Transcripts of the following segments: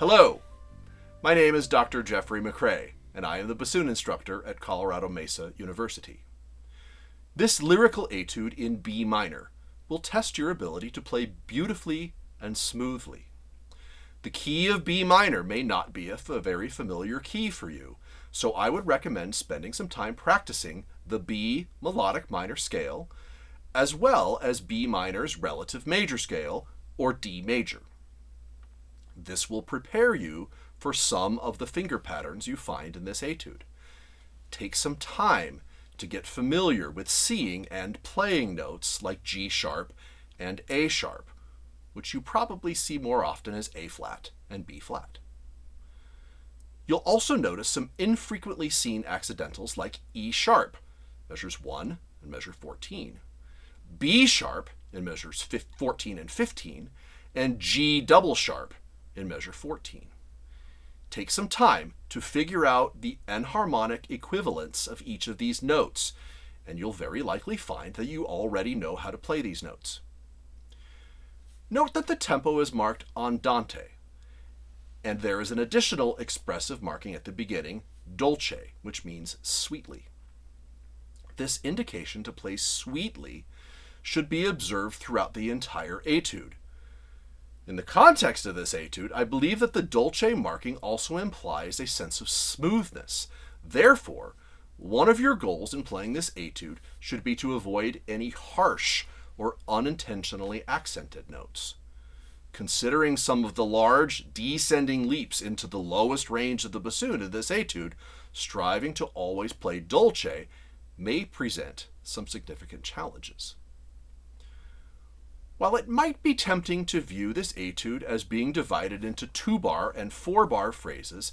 Hello, my name is Dr. Jeffrey McCray, and I am the bassoon instructor at Colorado Mesa University. This lyrical etude in B minor will test your ability to play beautifully and smoothly. The key of B minor may not be a very familiar key for you, so I would recommend spending some time practicing the B melodic minor scale, as well as B minor's relative major scale, or D major. This will prepare you for some of the finger patterns you find in this etude. Take some time to get familiar with seeing and playing notes like G sharp and A sharp, which you probably see more often as A flat and B flat. You'll also notice some infrequently seen accidentals like E sharp, measures 1 and measure 14, B sharp in measures 14 and 15, and G double sharp in measure 14. Take some time to figure out the enharmonic equivalents of each of these notes, and you'll very likely find that you already know how to play these notes. Note that the tempo is marked andante, and there is an additional expressive marking at the beginning, dolce, which means sweetly. This indication to play sweetly should be observed throughout the entire etude. In the context of this etude, I believe that the dolce marking also implies a sense of smoothness. Therefore, one of your goals in playing this etude should be to avoid any harsh or unintentionally accented notes. Considering some of the large descending leaps into the lowest range of the bassoon in this etude, striving to always play dolce may present some significant challenges. While it might be tempting to view this etude as being divided into 2-bar and 4-bar phrases,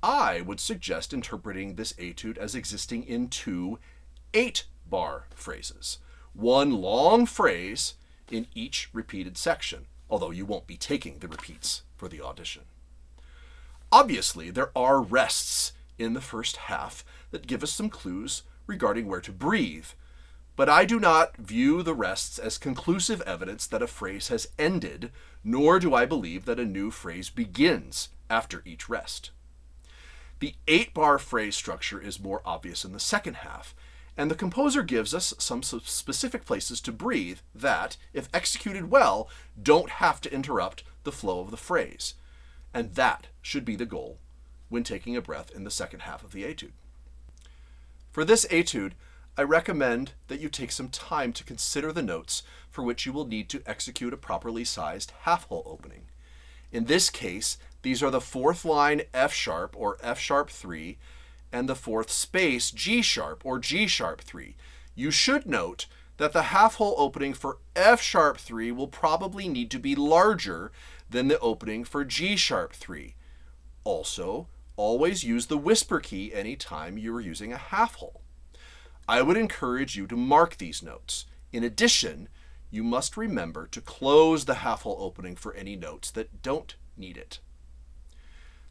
I would suggest interpreting this etude as existing in 2 8-bar phrases, one long phrase in each repeated section, although you won't be taking the repeats for the audition. Obviously, there are rests in the first half that give us some clues regarding where to breathe, but I do not view the rests as conclusive evidence that a phrase has ended, nor do I believe that a new phrase begins after each rest. The 8-bar phrase structure is more obvious in the second half, and the composer gives us some specific places to breathe that, if executed well, don't have to interrupt the flow of the phrase. And that should be the goal when taking a breath in the second half of the etude. For this etude, I recommend that you take some time to consider the notes for which you will need to execute a properly sized half-hole opening. In this case, these are the 4th line F sharp or F sharp 3 and the 4th space G sharp or G sharp 3. You should note that the half-hole opening for F sharp 3 will probably need to be larger than the opening for G sharp 3. Also, always use the whisper key anytime you are using a half-hole. I would encourage you to mark these notes. In addition, you must remember to close the half-hole opening for any notes that don't need it.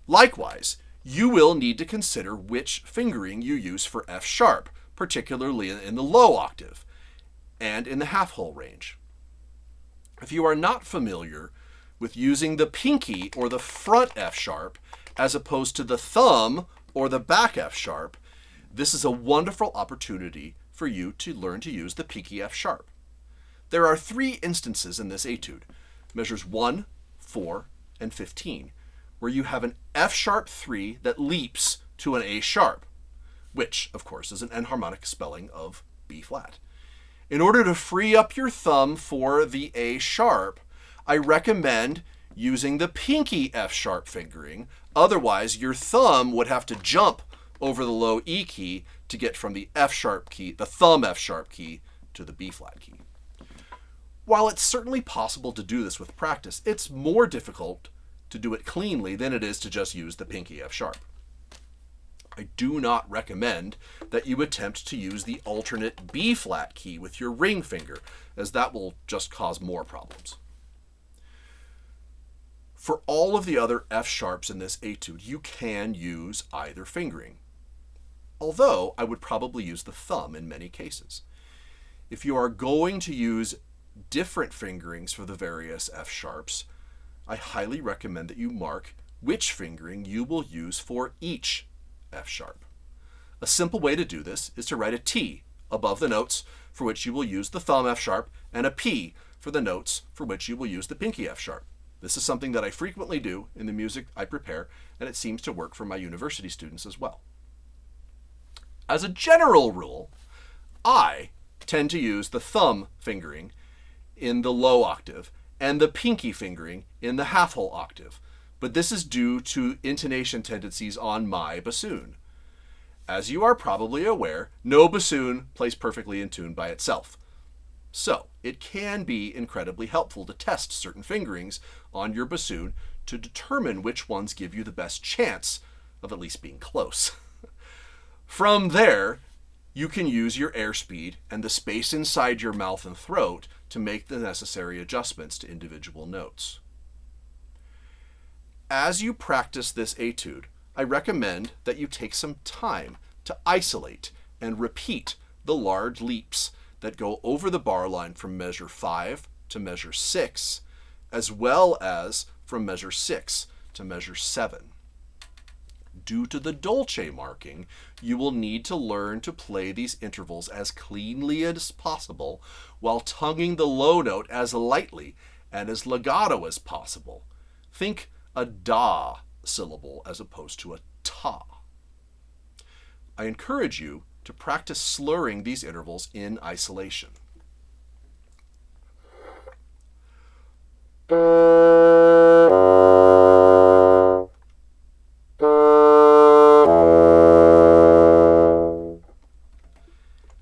Likewise, you will need to consider which fingering you use for F sharp, particularly in the low octave and in the half-hole range. If you are not familiar with using the pinky or the front F sharp as opposed to the thumb or the back F sharp, this is a wonderful opportunity for you to learn to use the pinky F sharp. There are 3 instances in this etude, measures 1, 4, and 15, where you have an F sharp 3 that leaps to an A sharp, which, of course, is an enharmonic spelling of B flat. In order to free up your thumb for the A sharp, I recommend using the pinky F sharp fingering. Otherwise, your thumb would have to jump over the low E key to get from the F sharp key, the thumb F sharp key, to the B flat key. While it's certainly possible to do this with practice, it's more difficult to do it cleanly than it is to just use the pinky F sharp. I do not recommend that you attempt to use the alternate B flat key with your ring finger, as that will just cause more problems. For all of the other F sharps in this etude, you can use either fingering, although I would probably use the thumb in many cases. If you are going to use different fingerings for the various F sharps, I highly recommend that you mark which fingering you will use for each F sharp. A simple way to do this is to write a T above the notes for which you will use the thumb F sharp and a P for the notes for which you will use the pinky F sharp. This is something that I frequently do in the music I prepare, and it seems to work for my university students as well. As a general rule, I tend to use the thumb fingering in the low octave and the pinky fingering in the half whole octave, but this is due to intonation tendencies on my bassoon. As you are probably aware, no bassoon plays perfectly in tune by itself. So, it can be incredibly helpful to test certain fingerings on your bassoon to determine which ones give you the best chance of at least being close. From there, you can use your airspeed and the space inside your mouth and throat to make the necessary adjustments to individual notes. As you practice this etude, I recommend that you take some time to isolate and repeat the large leaps that go over the bar line from measure 5 to measure 6, as well as from measure 6 to measure 7. Due to the dolce marking, you will need to learn to play these intervals as cleanly as possible while tonguing the low note as lightly and as legato as possible. Think a da syllable as opposed to a ta. I encourage you to practice slurring these intervals in isolation.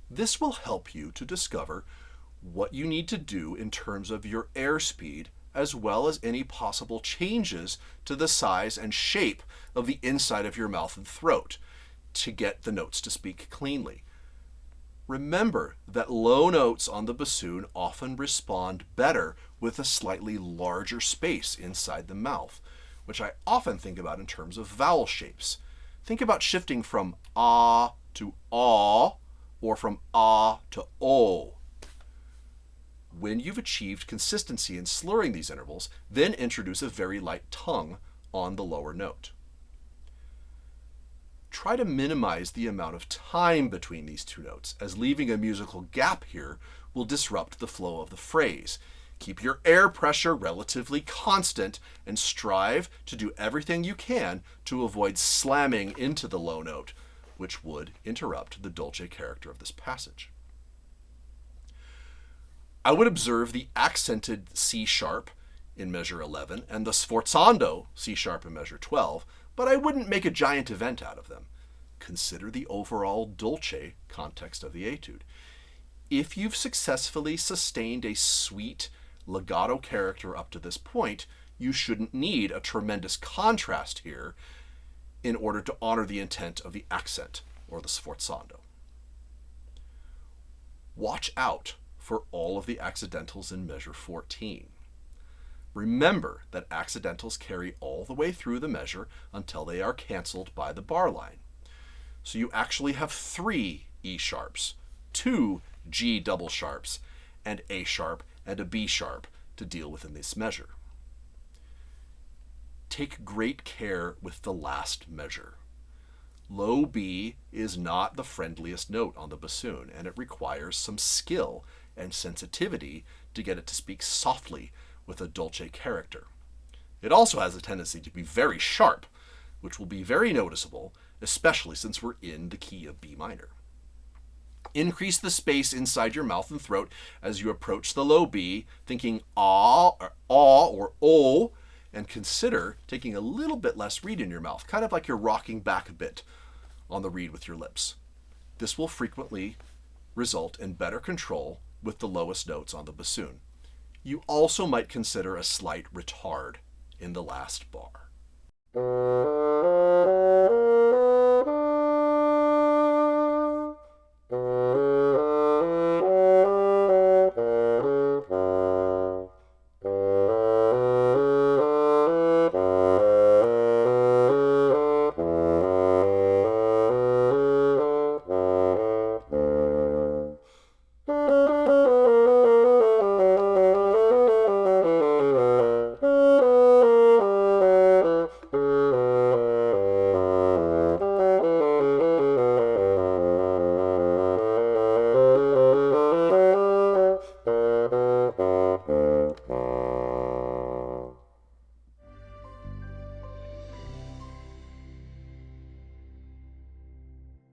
This will help you to discover what you need to do in terms of your airspeed, as well as any possible changes to the size and shape of the inside of your mouth and throat to get the notes to speak cleanly. Remember that low notes on the bassoon often respond better with a slightly larger space inside the mouth, which I often think about in terms of vowel shapes. Think about shifting from ah to aw, or from ah to o. When you've achieved consistency in slurring these intervals, then introduce a very light tongue on the lower note. Try to minimize the amount of time between these two notes, as leaving a musical gap here will disrupt the flow of the phrase. Keep your air pressure relatively constant and strive to do everything you can to avoid slamming into the low note, which would interrupt the dolce character of this passage. I would observe the accented C sharp in measure 11 and the sforzando C sharp in measure 12, but I wouldn't make a giant event out of them. Consider the overall dolce context of the etude. If you've successfully sustained a sweet legato character up to this point, you shouldn't need a tremendous contrast here in order to honor the intent of the accent or the sforzando. Watch out for all of the accidentals in measure 14. Remember that accidentals carry all the way through the measure until they are canceled by the bar line. So you actually have 3 E sharps, 2 G double sharps, and A sharp and a B sharp to deal with in this measure. Take great care with the last measure. Low B is not the friendliest note on the bassoon, and it requires some skill and sensitivity to get it to speak softly with a dolce character. It also has a tendency to be very sharp, which will be very noticeable, especially since we're in the key of B minor. Increase the space inside your mouth and throat as you approach the low B, thinking ah or o, and consider taking a little bit less reed in your mouth, kind of like you're rocking back a bit on the reed with your lips. This will frequently result in better control with the lowest notes on the bassoon. You also might consider a slight retard in the last bar.